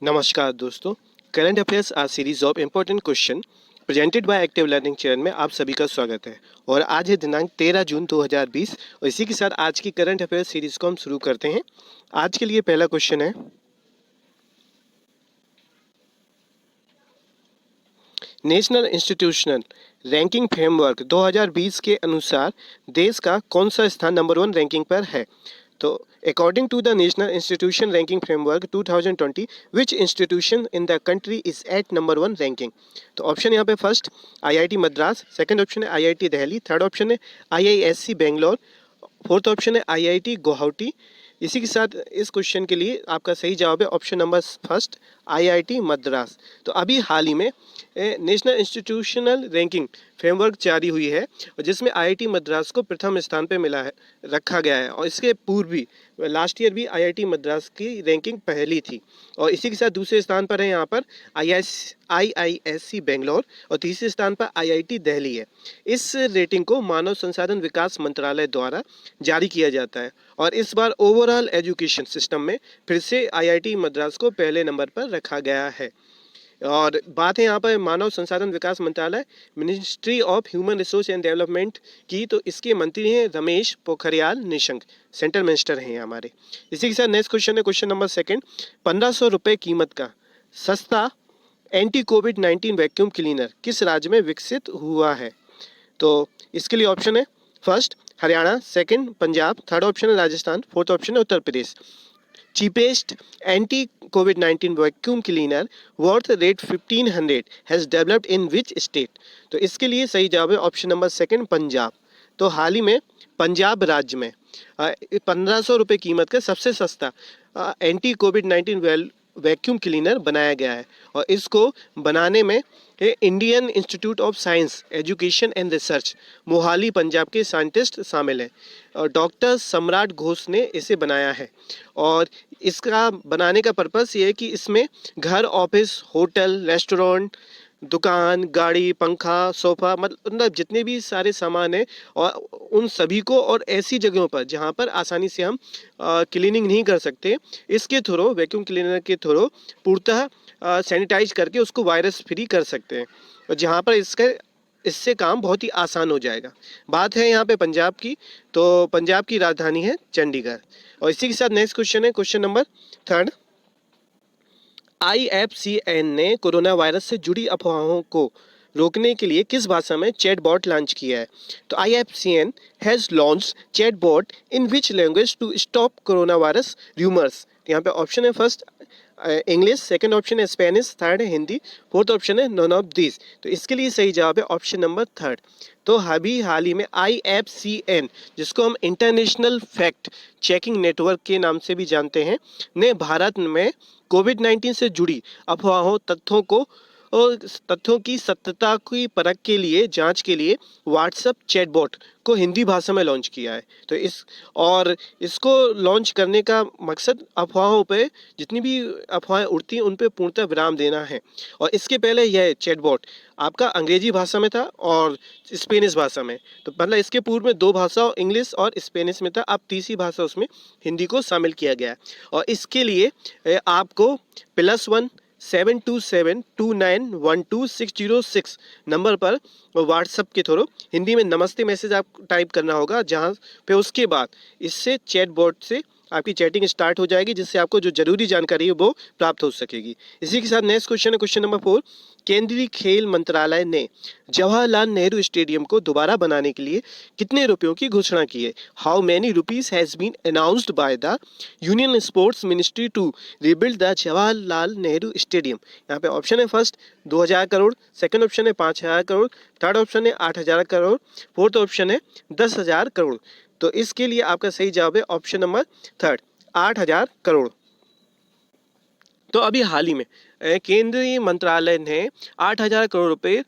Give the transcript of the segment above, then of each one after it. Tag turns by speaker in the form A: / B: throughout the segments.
A: नमस्कार दोस्तों, current affairs a series of important question presented by active learning channel में आप सभी का स्वागत है। और आज है दिनांक 13 जून 2020 और इसी के साथ आज की करंट अफेयर्स सीरीज को हम शुरू करते हैं। आज के लिए पहला क्वेश्चन है, नेशनल इंस्टीट्यूशनल रैंकिंग फ्रेमवर्क 2020 के अनुसार देश का कौन सा स्थान नंबर 1 रैंकिंग पर है। तो according to the national institution ranking framework 2020 which institution in the country is at number 1 रैंकिंग। तो ऑप्शन यहाँ पे first IIT Madras, second option है आईआईटी दिल्ली, थर्ड ऑप्शन है आईआईएससी बेंगलोर, फोर्थ ऑप्शन है आईआईटी गुवाहाटी। इसी के साथ इस क्वेश्चन के लिए आपका सही जवाब है option number first IIT Madras. तो अभी हाल ही में नेशनल इंस्टीट्यूशनल रैंकिंग फ्रेमवर्क जारी हुई है और जिसमें आईआईटी मद्रास को प्रथम स्थान पर मिला है, रखा गया है। और इसके पूर्व भी लास्ट ईयर भी आईआईटी मद्रास की रैंकिंग पहली थी। और इसी के साथ दूसरे स्थान पर है यहाँ पर आईआईएससी बेंगलोर और तीसरे स्थान पर आईआईटी दिल्ली है। इस रेटिंग को मानव संसाधन विकास मंत्रालय द्वारा जारी किया जाता है और इस बार ओवरऑल एजुकेशन सिस्टम में फिर से आईआईटी मद्रास को पहले नंबर पर रखा गया है। और बात है यहाँ पर मानव संसाधन विकास मंत्रालय, ministry of human resource and development की। तो इसके मंत्री हैं रमेश पोखरियाल निशंक, सेंट्रल मिनिस्टर हैं हमारे। इसी के साथ नेक्स्ट क्वेश्चन है क्वेश्चन नंबर सेकंड, 1500 रुपये कीमत का सस्ता एंटी कोविड-19 वैक्यूम क्लीनर किस राज्य में विकसित हुआ है। तो इसके लिए ऑप्शन है first Haryana, second Punjab, third option है राजस्थान, फोर्थ ऑप्शन है उत्तर प्रदेश। cheapest anti-COVID-19 vacuum cleaner worth rate 1500 has developed in which state। तो इसके लिए सही जवाब है ऑप्शन नंबर सेकंड पंजाब। तो हाल ही में पंजाब राज्य में 1500 रुपये कीमत का सबसे सस्ता एंटी कोविड-19 वैक्यूम क्लीनर बनाया गया है और इसको बनाने में Indian institute of science education and research Mohali Punjab के साइंटिस्ट शामिल हैं और डॉक्टर सम्राट घोष ने इसे बनाया है। और इसका बनाने का पर्पस ये है कि इसमें घर, ऑफिस, होटल, रेस्टोरेंट, दुकान, गाड़ी, पंखा, सोफ़ा, मतलब जितने भी सारे सामान हैं और उन सभी को, और ऐसी जगहों पर जहाँ पर आसानी से हम क्लीनिंग नहीं कर सकते, इसके थ्रू वैक्यूम क्लीनर के थ्रू पूर्णतः सैनिटाइज करके उसको वायरस फ्री कर सकते हैं और जहाँ पर इससे काम बहुत ही आसान हो जाएगा। बात है यहाँ पे पंजाब की, तो पंजाब की राजधानी है चंडीगढ़। और इसी के साथ नेक्स्ट क्वेश्चन है क्वेश्चन नंबर थर्ड, आईएफसीएन ने कोरोना वायरस से जुड़ी अफवाहों को रोकने के लिए किस भाषा में चैटबॉट लॉन्च किया है। तो IFCN has launched chatbot in which language to stop corona virus rumours. यहाँ पे ऑप्शन है फर्स्ट इंग्लिश, सेकंड ऑप्शन है स्पेनिश, थर्ड है हिंदी, फोर्थ ऑप्शन है नॉन ऑफ दिस। तो इसके लिए सही जवाब है ऑप्शन नंबर थर्ड। तो अभी हाल ही में आईएफसीएन, जिसको हम इंटरनेशनल फैक्ट चेकिंग नेटवर्क के नाम से भी जानते हैं, ने भारत में कोविड-19 से जुड़ी अफवाहों, तथ्यों की सत्यता की परख के लिए, जांच के लिए व्हाट्सएप चैटबॉट को हिंदी भाषा में लॉन्च किया है। तो इसको लॉन्च करने का मकसद अफवाहों पे, जितनी भी अफवाहें उड़ती हैं उन पे पूर्णतः विराम देना है। और इसके पहले यह चैटबॉट आपका अंग्रेजी भाषा में था और स्पेनिश भाषा में। तो मतलब इसके पूर्व में दो भाषाओं इंग्लिश और स्पेनिश में था, अब तीसरी भाषा उसमें हिंदी को शामिल किया गया है। और इसके लिए आपको +1 7272912 नंबर पर व्हाट्सएप के थ्रू हिंदी में नमस्ते मैसेज आप टाइप करना होगा, जहाँ पे उसके बाद इससे चैटबॉट से आपकी चैटिंग स्टार्ट हो जाएगी, जिससे आपको जो जरूरी जानकारी है वो प्राप्त हो सकेगी। इसी के साथ नेक्स्ट क्वेश्चन है क्वेश्चन नंबर 4, केंद्रीय खेल मंत्रालय ने जवाहरलाल नेहरू स्टेडियम को दोबारा बनाने के लिए कितने रुपयों की घोषणा की है। How many rupees has been announced by the union sports ministry to rebuild the Jawaharlal Nehru stadium. यहाँ पे ऑप्शन है फर्स्ट 2000 करोड़, सेकंड ऑप्शन है 5000 करोड़, थर्ड ऑप्शन है 8000 करोड़, फोर्थ ऑप्शन है 10,000 करोड़। तो इसके लिए आपका सही जवाब है ऑप्शन नंबर थर्ड 8000 करोड़। तो अभी हाल ही में केंद्रीय मंत्रालय ने 8000 करोड़ रुपए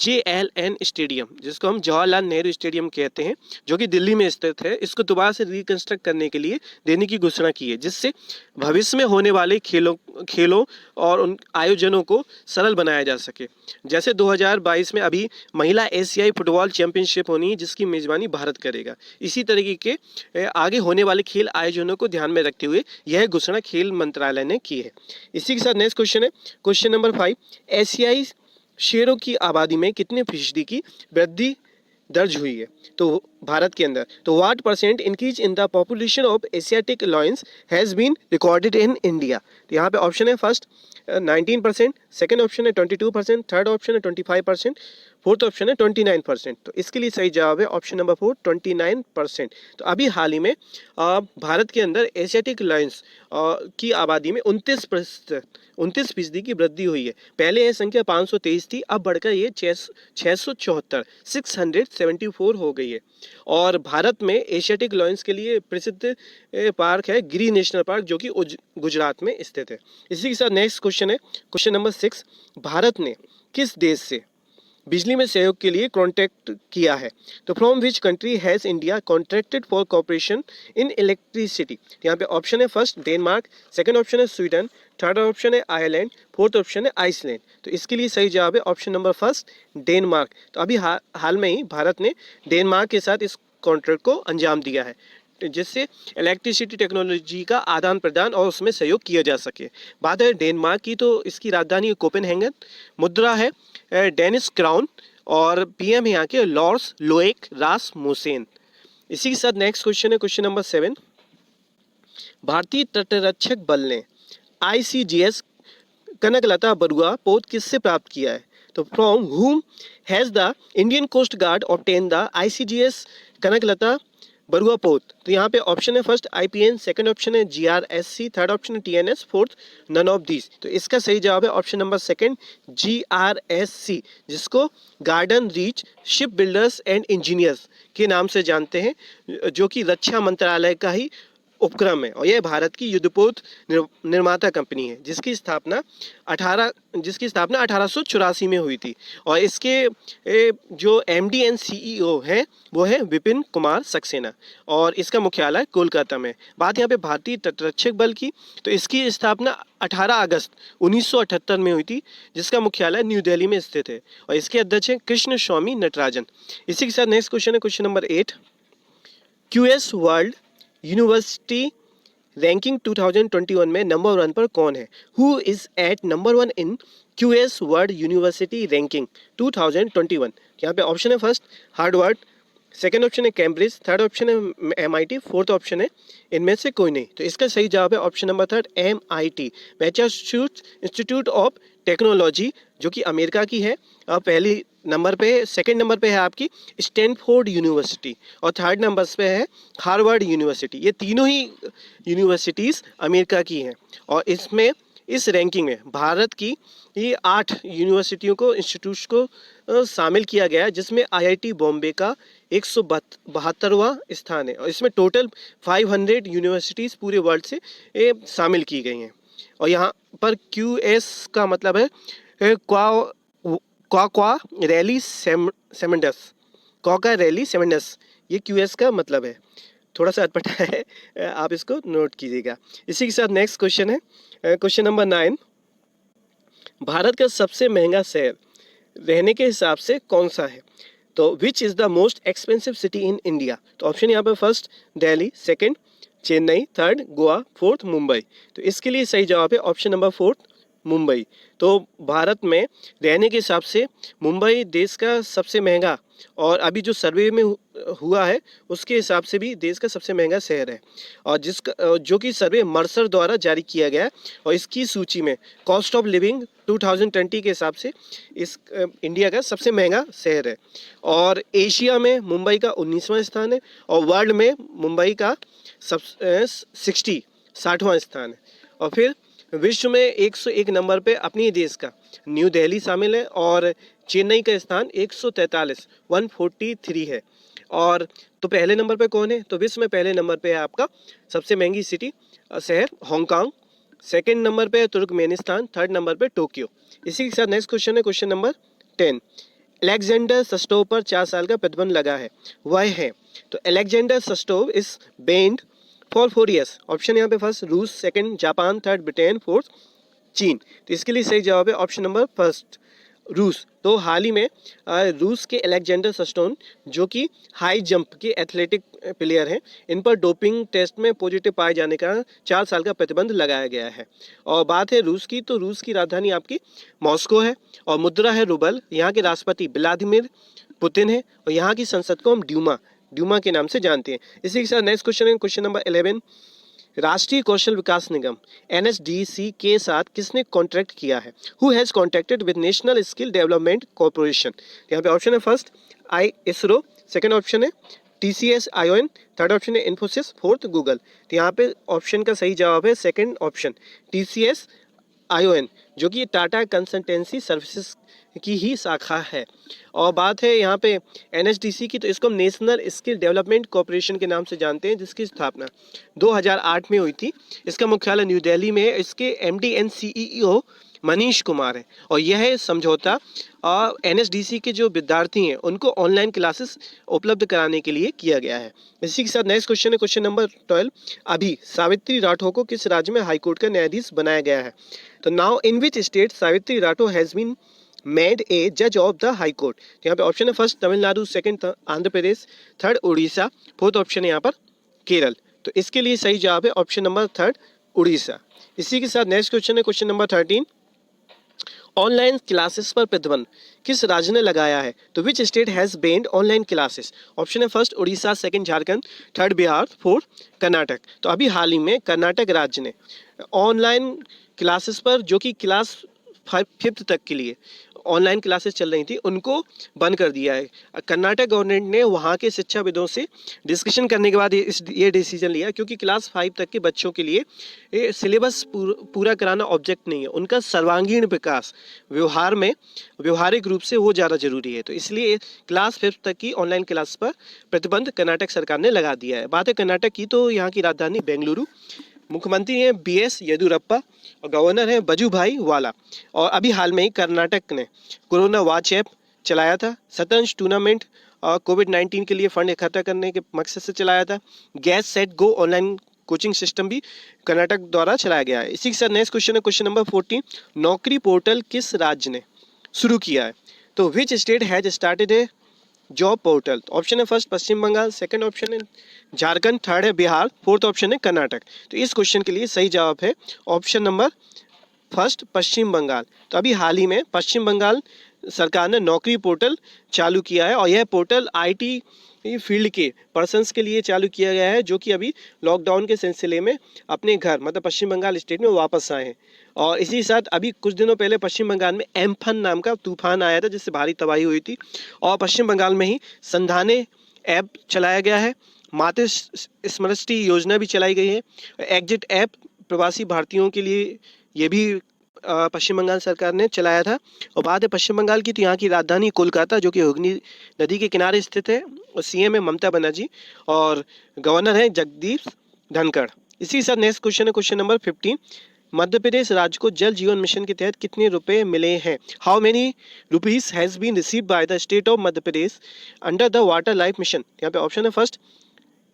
A: JLN स्टेडियम, जिसको हम जवाहरलाल नेहरू स्टेडियम कहते हैं, जो कि दिल्ली में स्थित है, इसको दोबारा से रिकंस्ट्रक्ट करने के लिए देने की घोषणा की है, जिससे भविष्य में होने वाले खेलों खेलों और उन आयोजनों को सरल बनाया जा सके। जैसे 2022 में अभी महिला एशियाई फुटबॉल चैंपियनशिप होनी है जिसकी मेज़बानी भारत करेगा। इसी तरीके के आगे होने वाले खेल आयोजनों को ध्यान में रखते हुए यह घोषणा खेल मंत्रालय ने की है। इसी के साथ नेक्स्ट क्वेश्चन है क्वेश्चन नंबर 5, एशियाई शेरों की आबादी में कितने फीसदी की वृद्धि दर्ज हुई है? तो भारत के अंदर तो what percent increase in the population of Asiatic lions has been recorded in India? तो यहाँ पे ऑप्शन है फर्स्ट 19%, सेकेंड ऑप्शन है 22%, थर्ड ऑप्शन है 25%, फोर्थ ऑप्शन है 29%। तो इसके लिए सही जवाब है ऑप्शन नंबर 4 29%। तो अभी हाल ही में भारत के अंदर एशियाटिक लॉयंस की आबादी में 29% की वृद्धि हुई है। पहले यह संख्या 523 थी, अब बढ़कर ये 674 674 हो गई है। और भारत में एशियाटिक लॉयंस के लिए प्रसिद्ध पार्क है गिर नेशनल पार्क, जो कि गुजरात में स्थित है। इसी के साथ नेक्स्ट क्वेश्चन है क्वेश्चन नंबर 6, भारत ने किस देश से बिजली में सहयोग के लिए कॉन्ट्रैक्ट किया है? तो from which country has India contracted for cooperation in electricity? यहाँ पे ऑप्शन है फर्स्ट डेनमार्क, सेकंड ऑप्शन है स्वीडन, थर्ड ऑप्शन है आयरलैंड, फोर्थ ऑप्शन है आइसलैंड। तो इसके लिए सही जवाब है ऑप्शन नंबर फर्स्ट डेनमार्क। तो अभी हाल में ही भारत ने डेनमार्क के साथ इस कॉन्ट्रैक्ट को अंजाम दिया है जिससे इलेक्ट्रिसिटी टेक्नोलॉजी का आदान प्रदान और उसमें सहयोग किया जा सके। बात है डेनमार्क की, तो इसकी राजधानी कोपेनहेगन, मुद्रा है डेनिश क्राउन और पीएम यहाँ के लॉर्स लोएक रासमुसेन। इसी के साथ नेक्स्ट क्वेश्चन है क्वेश्चन नंबर 7, भारतीय तटरक्षक बल ने ICGS कनकलता बरुआ पोत किससे प्राप्त किया है? तो from whom has the Indian coast guard obtain the ICGS Kanaklata Barua पोत? तो यहाँ पे ऑप्शन है फर्स्ट IPN, सेकंड ऑप्शन है GRSC, थर्ड ऑप्शन है TNS, fourth none of these. तो इसका सही जवाब है ऑप्शन नंबर सेकंड GRSC, जिसको garden reach ship builders and engineers के नाम से जानते हैं, जो कि रक्षा मंत्रालय का ही उपक्रम है। और यह भारत की युद्धपोत निर्माता कंपनी है जिसकी स्थापना 1884 में हुई थी। और इसके जो MD एंड CEO हैं वो है विपिन कुमार सक्सेना और इसका मुख्यालय कोलकाता में। बात यहाँ पे भारतीय तटरक्षक बल की, तो इसकी स्थापना 18 अगस्त 1978 में हुई थी जिसका मुख्यालय न्यू दिल्ली में स्थित है और इसके अध्यक्ष हैं कृष्ण स्वामी नटराजन। इसी के साथ नेक्स्ट क्वेश्चन है question number 8, QS world university ranking 2021 में नंबर 1 पर कौन है? Who is at number 1 in QS world university ranking 2021? यहाँ पे ऑप्शन है फर्स्ट हार्वर्ड, सेकेंड ऑप्शन है कैम्ब्रिज, थर्ड ऑप्शन है MIT, फोर्थ ऑप्शन है इनमें से कोई नहीं। तो इसका सही जवाब है option number third MIT, Massachusetts institute of technology, जो कि अमेरिका की है। पहली नंबर पे, सेकंड नंबर पे है आपकी स्टैनफोर्ड यूनिवर्सिटी और थर्ड नंबर पे है हार्वर्ड यूनिवर्सिटी। ये तीनों ही यूनिवर्सिटीज़ अमेरिका की हैं और इसमें इस रैंकिंग में भारत की ये 8 यूनिवर्सिटियों को इंस्टीट्यूट्स को शामिल किया गया है, जिसमें IIT बॉम्बे का 172वां स्थान है और इसमें टोटल 500 यूनिवर्सिटीज़ पूरे वर्ल्ड से शामिल की गई हैं। और यहाँ पर QS का मतलब है क्वा रैली सेमेंडस, कॉका रैली सेमेंडस, ये QS का मतलब है। थोड़ा सा अटपटा है, आप इसको नोट कीजिएगा। इसी के साथ नेक्स्ट क्वेश्चन है क्वेश्चन नंबर 9, भारत का सबसे महंगा शहर रहने के हिसाब से कौन सा है? तो which is the most expensive city in India? तो ऑप्शन यहाँ पर first Delhi, second Chennai, third Goa, fourth Mumbai. तो इसके लिए सही जवाब है ऑप्शन नंबर फोर्थ मुंबई। तो भारत में रहने के हिसाब से मुंबई देश का सबसे महंगा, और अभी जो सर्वे में हुआ है उसके हिसाब से भी देश का सबसे महंगा शहर है और जो कि सर्वे मर्सर द्वारा जारी किया गया है। और इसकी सूची में कॉस्ट ऑफ लिविंग 2020 के हिसाब से इस इंडिया का सबसे महंगा शहर है। और एशिया में मुंबई का 19वां स्थान है और वर्ल्ड में मुंबई का 60वां स्थान है। और फिर विश्व में 101 नंबर पे अपनी देश का न्यू दिल्ली शामिल है और चेन्नई का स्थान 143 है। और तो पहले नंबर पे कौन है? तो विश्व में पहले नंबर पे है आपका सबसे महंगी सिटी शहर हांगकांग, सेकंड नंबर पे है तुर्कमेनिस्तान, थर्ड नंबर पे टोक्यो। इसी के साथ नेक्स्ट क्वेश्चन है क्वेश्चन नंबर 10, अलेक्जेंडर सस्टोव पर 4 साल का प्रतिबंध लगा है, वह है? तो अलेक्जेंडर सस्टोव is banned for 4 years। Option यहाँ पे first Russia, second Japan, third Britain, fourth China. तो इसके लिए सही जवाब है ऑप्शन नंबर फर्स्ट रूस। तो हाल ही में रूस के अलेक्जेंडर सस्टोन जो कि हाई जंप के एथलेटिक प्लेयर हैं, इन पर डोपिंग टेस्ट में पॉजिटिव पाए जाने का 4 साल का प्रतिबंध लगाया गया है। और बात है रूस की, तो रूस की राजधानी आपकी मॉस्को है और मुद्रा है रूबल। यहाँ के राष्ट्रपति व्लादिमीर पुतिन है और यहाँ की संसद को हम ड्यूमा के नाम से जानते हैं। इसी के साथ नेक्स्ट क्वेश्चन है क्वेश्चन नंबर 11। राष्ट्रीय कौशल विकास निगम एनएसडीसी के साथ किसने कॉन्ट्रैक्ट किया है? Who has contracted with national skill development corporation? यहाँ पे ऑप्शन है फर्स्ट आई इसरो, सेकंड ऑप्शन है टीसीएस आईओएन, थर्ड ऑप्शन है इन्फोसिस, फोर्थ गूगल। तो यहाँ पे ऑप्शन का सही जवाब है सेकंड ऑप्शन टीसीएस आईओएन, जो कि टाटा कंसल्टेंसी सर्विसेज की ही शाखा है। और बात है यहाँ पे एनएसडीसी की, तो इसको हम नेशनल स्किल डेवलपमेंट कॉर्पोरेशन के नाम से जानते हैं, जिसकी स्थापना 2008 में हुई थी। इसका मुख्यालय न्यू दिल्ली में है। इसके MD and CEO Manish Kumar है और यह समझौता एनएसडीसी के जो विद्यार्थी हैं उनको ऑनलाइन क्लासेस उपलब्ध कराने के लिए किया गया है। इसी के साथ नेक्स्ट क्वेश्चन है क्वेश्चन नंबर 12। अभी सावित्री राठौर को किस राज्य में हाईकोर्ट का न्यायाधीश बनाया गया है? तो now in which state Savitri Rathore has been made a जज ऑफ द हाई कोर्ट? यहाँ पे ऑप्शन है first Tamil Nadu, second Andhra Pradesh, third Orissa, fourth option है यहाँ पर केरल। तो इसके लिए सही जवाब है ऑप्शन नंबर थर्ड उड़ीसा। इसी के साथ नेक्स्ट क्वेश्चन है क्वेश्चन नंबर 13। ऑनलाइन क्लासेस पर प्रतिबंध किस राज्य ने लगाया है? तो which state has banned online classes? Option है first Orissa, second Jharkhand, third Bihar, fourth Karnataka. तो अभी हाल ही में कर्नाटक राज्य ने ऑनलाइन क्लासेस पर, जो कि क्लास 5th तक के लिए ऑनलाइन क्लासेस चल रही थी, उनको बंद कर दिया है। कर्नाटक गवर्नमेंट ने वहाँ के शिक्षाविदों से डिस्कशन करने के बाद ये डिसीजन लिया, क्योंकि क्लास 5 तक के बच्चों के लिए ये सिलेबस पूरा कराना ऑब्जेक्ट नहीं है, उनका सर्वांगीण विकास व्यवहार में व्यवहारिक रूप से वो ज़्यादा जरूरी है। तो इसलिए क्लास 5 तक की ऑनलाइन क्लास पर प्रतिबंध कर्नाटक सरकार ने लगा दिया है। बात है कर्नाटक की, तो यहाँ की राजधानी बेंगलुरु, मुख्यमंत्री हैं बीएस येदियुरप्पा और गवर्नर हैं वजुभाई वाला। और अभी हाल में ही कर्नाटक ने कोरोना वॉच ऐप चलाया था, शतरंज टूर्नामेंट और कोविड-19 के लिए फंड इकट्ठा करने के मकसद से चलाया था। Gas set go online coaching system भी कर्नाटक द्वारा चलाया गया है। इसी के साथ नेक्स्ट क्वेश्चन है क्वेश्चन नंबर 14। नौकरी पोर्टल किस राज्य ने शुरू किया है? तो which state has started A job portal? Option है फर्स्ट पश्चिम बंगाल, सेकंड ऑप्शन है झारखंड, थर्ड है बिहार, फोर्थ ऑप्शन है कर्नाटक। तो इस क्वेश्चन के लिए सही जवाब है ऑप्शन नंबर फर्स्ट पश्चिम बंगाल। तो अभी हाल ही में पश्चिम बंगाल सरकार ने नौकरी पोर्टल चालू किया है और यह पोर्टल आईटी फील्ड के पर्सन्स के लिए चालू किया गया है, जो कि अभी लॉकडाउन के सिलसिले में अपने घर मतलब पश्चिम बंगाल स्टेट में वापस आए हैं। और इसी साथ अभी कुछ दिनों पहले पश्चिम बंगाल में एम्फन नाम का तूफान आया था, जिससे भारी तबाही हुई थी। और पश्चिम बंगाल में ही संधाने ऐप चलाया गया है, मातृ स्मृति योजना भी चलाई गई है, एग्जिट ऐप प्रवासी भारतीयों के लिए ये भी पश्चिम बंगाल सरकार ने चलाया था। और बात है पश्चिम बंगाल की, तो यहाँ की राजधानी कोलकाता, जो कि हुगली नदी के किनारे स्थित है, और सीएम है ममता बनर्जी और गवर्नर है जगदीप धनखड़। इसी के साथ नेक्स्ट क्वेश्चन है क्वेश्चन नंबर 15। मध्य प्रदेश राज्य को जल जीवन मिशन के तहत कितने रुपए मिले हैं? How many rupees has been received by the state of Madhya Pradesh under the water life mission? यहाँ पे ऑप्शन है फर्स्ट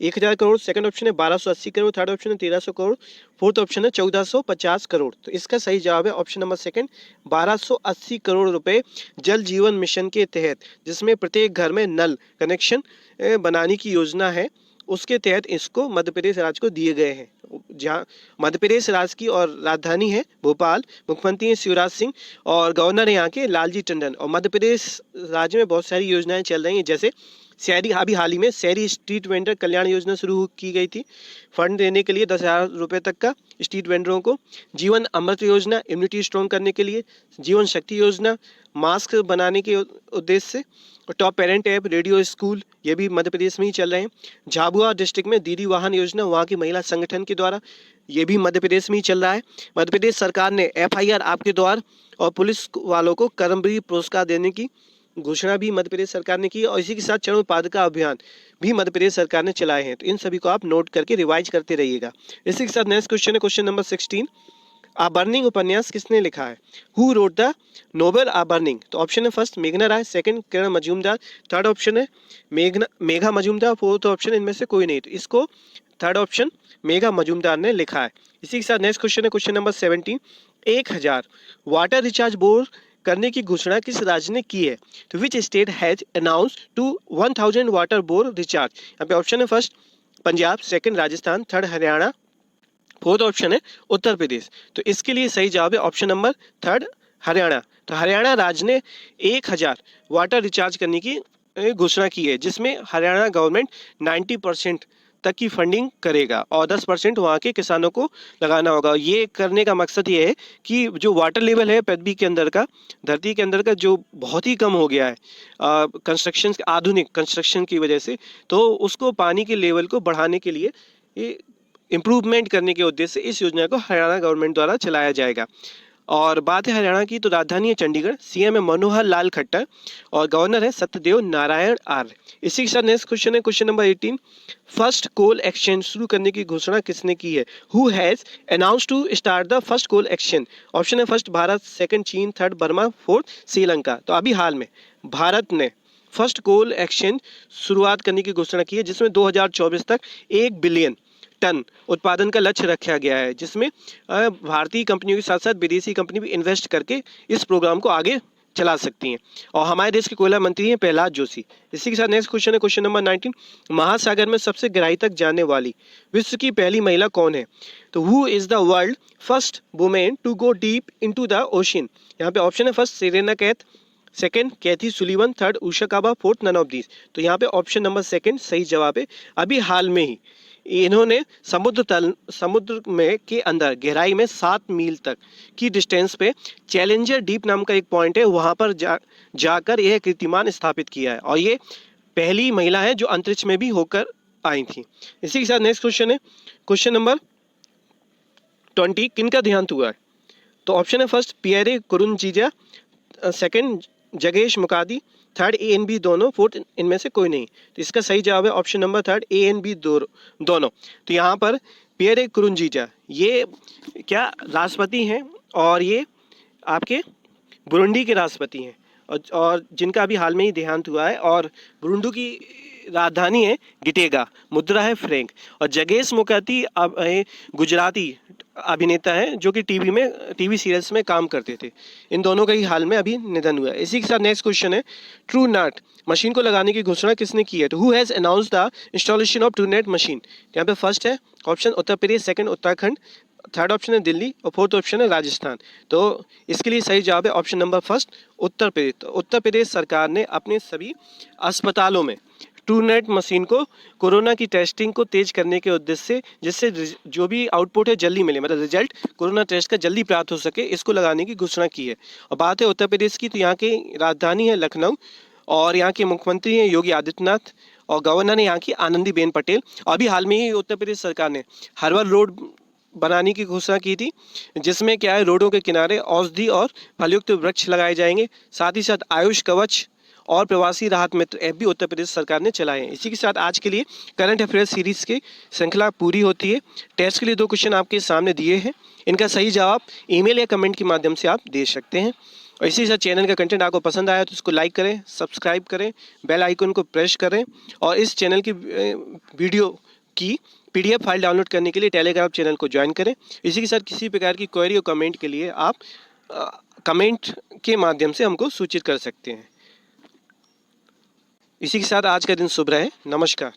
A: 1000 करोड़, सेकंड ऑप्शन है 1280 करोड़, थर्ड ऑप्शन है 1300 करोड़, फोर्थ ऑप्शन है 1450 करोड़। तो इसका सही जवाब है ऑप्शन नंबर सेकंड 1280 करोड़ रुपए जल जीवन मिशन के तहत, जिसमें प्रत्येक घर में नल कनेक्शन बनाने की योजना है, उसके तहत इसको मध्य प्रदेश राज्य को दिए गए हैं। जहाँ मध्य प्रदेश राज्य की और राजधानी है भोपाल, मुख्यमंत्री हैं शिवराज सिंह और गवर्नर है यहाँ के लालजी टंडन। और मध्य प्रदेश राज्य में बहुत सारी योजनाएं चल रही हैं, जैसे शहरी अभी हाल ही में शहरी स्ट्रीट वेंडर कल्याण योजना शुरू की गई थी, फंड देने के लिए 10,000 रुपये तक का स्ट्रीट वेंडरों को। जीवन अमृत योजना इम्यूनिटी स्ट्रॉन्ग करने के लिए, जीवन शक्ति योजना मास्क बनाने के उद्देश्य से, और top parent app, radio school, ये भी मध्य प्रदेश में ही चल रहे हैं। झाबुआ डिस्ट्रिक्ट में दीदी वाहन योजना वहाँ की महिला संगठन के द्वारा, ये भी मध्य प्रदेश में ही चल रहा है। मध्य प्रदेश सरकार ने FIR आपके द्वार और पुलिस वालों को कर्मवीर पुरस्कार देने की घोषणा भी मध्य प्रदेश सरकार ने की। और इसी के साथ चरण पादुका अभियान भी मध्य प्रदेश सरकार ने चलाए हैं। तो इन सभी को आप नोट करके रिवाइज करते रहिएगा। इसी के साथ नेक्स्ट क्वेश्चन है क्वेश्चन नंबर 16। आ बर्निंग उपन्यास किसने लिखा है? Who wrote the novel a burning? तो ऑप्शन है फर्स्ट मेघना Rai, second Kiran Majumdar, third option है मेघा मजूमदार, फोर्थ ऑप्शन इनमें से कोई नहीं। तो इसको थर्ड ऑप्शन मेघा मजूमदार ने लिखा है। इसी के साथ नेक्स्ट क्वेश्चन है question number 17। 1000 water recharge bore करने की घोषणा किस राज्य ने की है? तो which state has announced to 1000 water bore recharge? यहाँ पे ऑप्शन है first Punjab, second Rajasthan, third Haryana, fourth option है उत्तर प्रदेश। तो इसके लिए सही जवाब है ऑप्शन नंबर थर्ड हरियाणा। तो हरियाणा राज्य ने 1000 वाटर रिचार्ज करने की घोषणा की है, जिसमें हरियाणा गवर्नमेंट 90% तक की फंडिंग करेगा और 10% वहाँ के किसानों को लगाना होगा। ये करने का मकसद ये है कि जो वाटर लेवल है पृथ्वी के अंदर का, धरती के अंदर का, जो बहुत ही कम हो गया है कंस्ट्रक्शन, आधुनिक कंस्ट्रक्शन की वजह से, तो उसको पानी के लेवल को बढ़ाने के लिए ये इम्प्रूवमेंट करने के उद्देश्य से इस योजना को हरियाणा गवर्नमेंट द्वारा चलाया जाएगा। और बात है हरियाणा की, तो राजधानी है चंडीगढ़, सीएम है मनोहर लाल खट्टर और गवर्नर है सत्यदेव नारायण आर्य। इसी के साथ नेक्स्ट क्वेश्चन है question number 18। First coal exchange शुरू करने की घोषणा किसने की है? Who has announced to start the first coal exchange? Option है फर्स्ट भारत, सेकंड चीन, थर्ड बर्मा, फोर्थ श्रीलंका। तो अभी हाल में भारत ने फर्स्ट कोल एक्सचेंज शुरुआत करने की घोषणा की है, जिसमें 2024 तक 1 बिलियन टन उत्पादन का लक्ष्य रखा गया है, जिसमें भारतीय कंपनियों के साथ साथ विदेशी कंपनी भी इन्वेस्ट करके इस प्रोग्राम को आगे चला सकती हैं। और हमारे देश के कोयला मंत्री हैं प्रहलाद जोशी। इसी के साथ नेक्स्ट क्वेश्चन है क्वेश्चन नंबर 19। महासागर में सबसे गहराई तक जाने वाली विश्व की पहली महिला कौन है? तो who is the world first women to go deep into the ocean? यहाँ पे ऑप्शन है first Serena Kath, second Kathy Sullivan, third Usha Kaba, fourth none of these. तो यहाँ पे ऑप्शन नंबर सेकंड सही जवाब है। अभी हाल में ही इन्होंने समुद्र में के अंदर गहराई में 7 मील तक की डिस्टेंस पे चैलेंजर डीप नाम का एक पॉइंट है, वहां पर जाकर यह कीर्तिमान स्थापित किया है और ये पहली महिला है जो अंतरिक्ष में भी होकर आई थी। इसी के साथ नेक्स्ट क्वेश्चन है क्वेश्चन नंबर 20। किनका देहांत हुआ है? तो ऑप्शन है फर्स्ट पियरे कुरुंजीजा, सेकंड जगेश Mukadi, third A and B दोनों, फोर्थ इनमें से कोई नहीं। तो इसका सही जवाब है option number third A and B दोनों। तो यहाँ पर पियरे कुरुंजीजा ये क्या राष्ट्रपति हैं और ये आपके बुरुंडी के राष्ट्रपति हैं और जिनका अभी हाल में ही देहांत हुआ है। और बुरुंडी की राजधानी है गिटेगा, मुद्रा है फ्रैंक। और जगेश मुखाती गुजराती अभिनेता है जो कि टीवी सीरियल्स में काम करते थे। इन दोनों का ही हाल में अभी निधन हुआ है। इसी के साथ नेक्स्ट क्वेश्चन है ट्रू नाट मशीन को लगाने की घोषणा किसने की है? तो who has announced the installation of true net machine? यहाँ पे फर्स्ट है option Uttar Pradesh, second Uttarakhand, third option है दिल्ली और फोर्थ ऑप्शन है राजस्थान। तो इसके लिए सही जवाब है option number first Uttar Pradesh. तो उत्तर प्रदेश सरकार ने अपने सभी अस्पतालों में ट्रू नेट मशीन को कोरोना की टेस्टिंग को तेज करने के उद्देश्य से, जिससे जो भी आउटपुट है जल्दी मिले, मतलब रिजल्ट कोरोना टेस्ट का जल्दी प्राप्त हो सके, इसको लगाने की घोषणा की है। और बात है उत्तर प्रदेश की, तो यहाँ की राजधानी है लखनऊ और यहाँ के मुख्यमंत्री हैं योगी आदित्यनाथ और गवर्नर है यहाँ की आनंदीबेन पटेल। अभी हाल में ही उत्तर प्रदेश सरकार ने हर्बल रोड बनाने की घोषणा की थी, जिसमें क्या है रोडों के किनारे औषधि और फलयुक्त वृक्ष लगाए जाएंगे। साथ ही साथ आयुष कवच और प्रवासी राहत मित्र ऐप भी उत्तर प्रदेश सरकार ने चलाए हैं। इसी के साथ आज के लिए करंट अफेयर्स सीरीज की श्रृंखला पूरी होती है। टेस्ट के लिए 2 क्वेश्चन आपके सामने दिए हैं, इनका सही जवाब ईमेल या कमेंट के माध्यम से आप दे सकते हैं। और इसी के साथ चैनल का कंटेंट आपको पसंद आया तो इसको लाइक करें, सब्सक्राइब करें, बेल आइकन को प्रेस करें और इस चैनल की वीडियो की PDF फाइल डाउनलोड करने के लिए टेलीग्राम चैनल को ज्वाइन करें। इसी के साथ किसी प्रकार की क्वेरी और कमेंट के लिए आप कमेंट के माध्यम से हमको सूचित कर सकते हैं। इसी के साथ आज का दिन शुभ रहे। नमस्कार।